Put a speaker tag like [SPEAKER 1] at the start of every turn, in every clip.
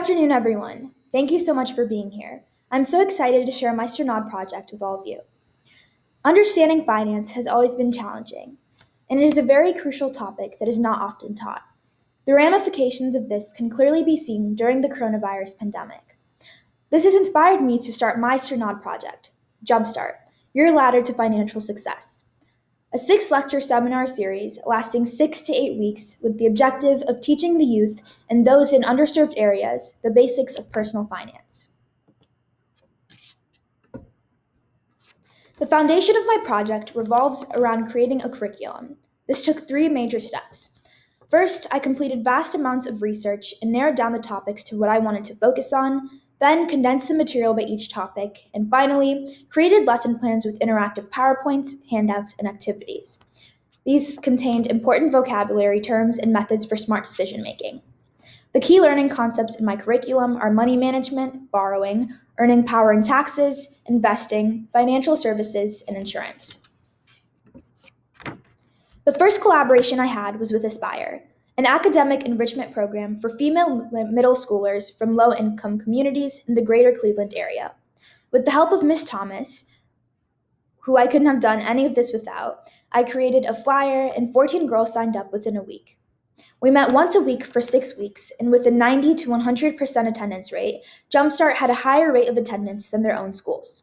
[SPEAKER 1] afternoon, everyone. Thank you so much for being here. I'm so excited to share my Strnad project with all of you. Understanding finance has always been challenging, and it is a very crucial topic that is not often taught. The ramifications of this can clearly be seen during the coronavirus pandemic. This has inspired me to start my Strnad project, Jumpstart, Your Ladder to Financial Success, a 6-lecture seminar series lasting 6 to 8 weeks with the objective of teaching the youth and those in underserved areas the basics of personal finance. The foundation of my project revolves around creating a curriculum. This took 3 major steps. First, I completed vast amounts of research and narrowed down the topics to what I wanted to focus on, then condensed the material by each topic, and finally, created lesson plans with interactive PowerPoints, handouts, and activities. These contained important vocabulary terms and methods for smart decision making. The key learning concepts in my curriculum are money management, borrowing, earning power and taxes, investing, financial services, and insurance. The first collaboration I had was with Aspire, an academic enrichment program for female middle schoolers from low-income communities in the greater Cleveland area. With the help of Miss Thomas, who I couldn't have done any of this without, I created a flyer and 14 girls signed up within a week. We met once a week for 6 weeks, and with a 90 to 100% attendance rate, Jumpstart had a higher rate of attendance than their own schools.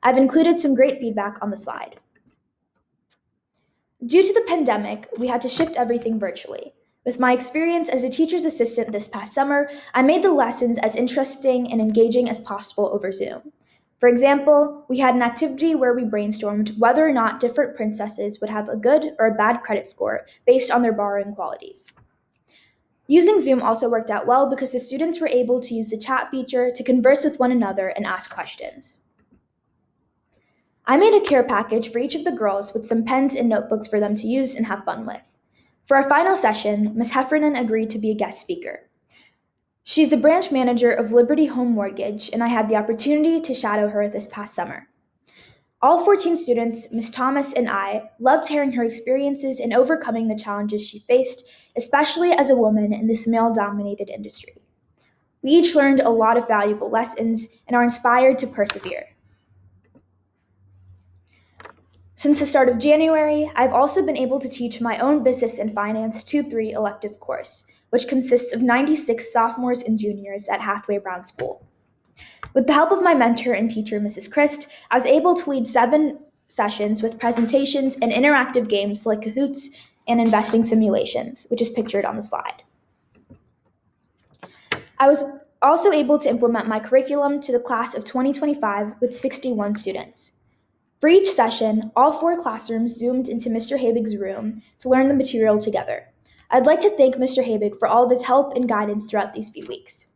[SPEAKER 1] I've included some great feedback on the slide. Due to the pandemic, we had to shift everything virtually. With my experience as a teacher's assistant this past summer, I made the lessons as interesting and engaging as possible over Zoom. For example, we had an activity where we brainstormed whether or not different princesses would have a good or a bad credit score based on their borrowing qualities. Using Zoom also worked out well because the students were able to use the chat feature to converse with one another and ask questions. I made a care package for each of the girls with some pens and notebooks for them to use and have fun with. For our final session, Ms. Heffernan agreed to be a guest speaker. She's the branch manager of Liberty Home Mortgage, and I had the opportunity to shadow her this past summer. All 14 students, Ms. Thomas and I, loved hearing her experiences and overcoming the challenges she faced, especially as a woman in this male-dominated industry. We each learned a lot of valuable lessons and are inspired to persevere. Since the start of January, I've also been able to teach my own Business and Finance 2-3 elective course, which consists of 96 sophomores and juniors at Hathaway Brown School. With the help of my mentor and teacher, Mrs. Christ, I was able to lead 7 sessions with presentations and interactive games like Kahoots and investing simulations, which is pictured on the slide. I was also able to implement my curriculum to the class of 2025 with 61 students. For each session, all 4 classrooms zoomed into Mr. Habig's room to learn the material together. I'd like to thank Mr. Habig for all of his help and guidance throughout these few weeks.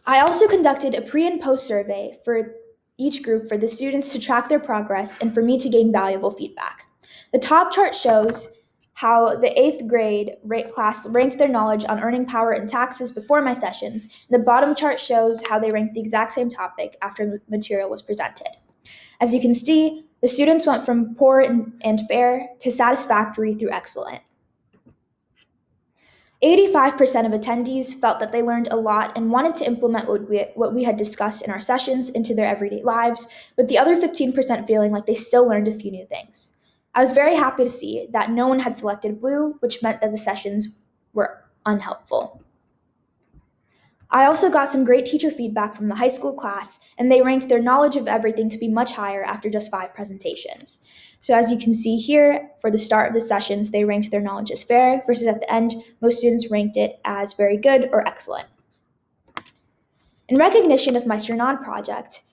[SPEAKER 1] I also conducted a pre- and post survey for each group for the students to track their progress and for me to gain valuable feedback. The top chart shows how the 8th grade class ranked their knowledge on earning power and taxes before my sessions. The bottom chart shows how they ranked the exact same topic after the material was presented. As you can see, the students went from poor and fair to satisfactory through excellent. 85% of attendees felt that they learned a lot and wanted to implement what we had discussed in our sessions into their everyday lives, with the other 15% feeling like they still learned a few new things. I was very happy to see that no one had selected blue, which meant that the sessions were unhelpful. I also got some great teacher feedback from the high school class, and they ranked their knowledge of everything to be much higher after just 5 presentations. So as you can see here, for the start of the sessions, they ranked their knowledge as fair, versus at the end, most students ranked it as very good or excellent. In recognition of my Strnad project,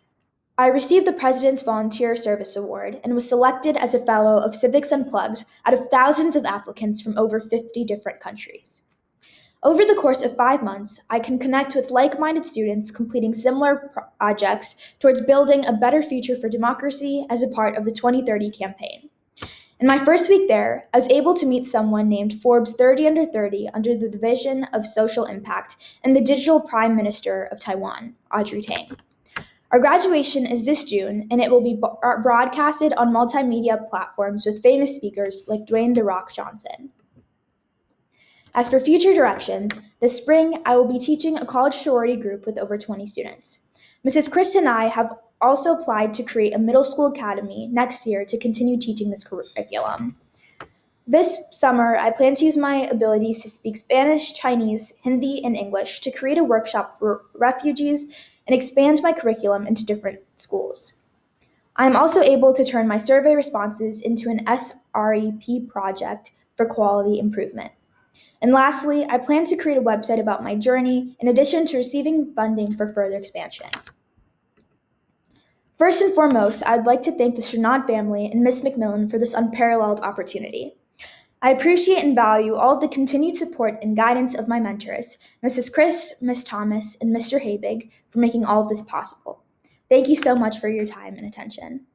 [SPEAKER 1] I received the President's Volunteer Service Award and was selected as a Fellow of Civics Unplugged out of thousands of applicants from over 50 different countries. Over the course of 5 months, I can connect with like-minded students completing similar projects towards building a better future for democracy as a part of the 2030 campaign. In my first week there, I was able to meet someone named Forbes 30 Under 30 under the Division of Social Impact and the Digital Prime Minister of Taiwan, Audrey Tang. Our graduation is this June, and it will be broadcasted on multimedia platforms with famous speakers like Dwayne "The Rock" Johnson. As for future directions, this spring I will be teaching a college sorority group with over 20 students. Mrs. Chris and I have also applied to create a middle school academy next year to continue teaching this curriculum. This summer, I plan to use my abilities to speak Spanish, Chinese, Hindi, and English to create a workshop for refugees and expand my curriculum into different schools. I am also able to turn my survey responses into an SREP project for quality improvement. And lastly, I plan to create a website about my journey in addition to receiving funding for further expansion. First and foremost, I would like to thank the Strnad family and Ms. McMillan for this unparalleled opportunity. I appreciate and value all of the continued support and guidance of my mentors, Mrs. Chris, Ms. Thomas, and Mr. Habig, for making all of this possible. Thank you so much for your time and attention.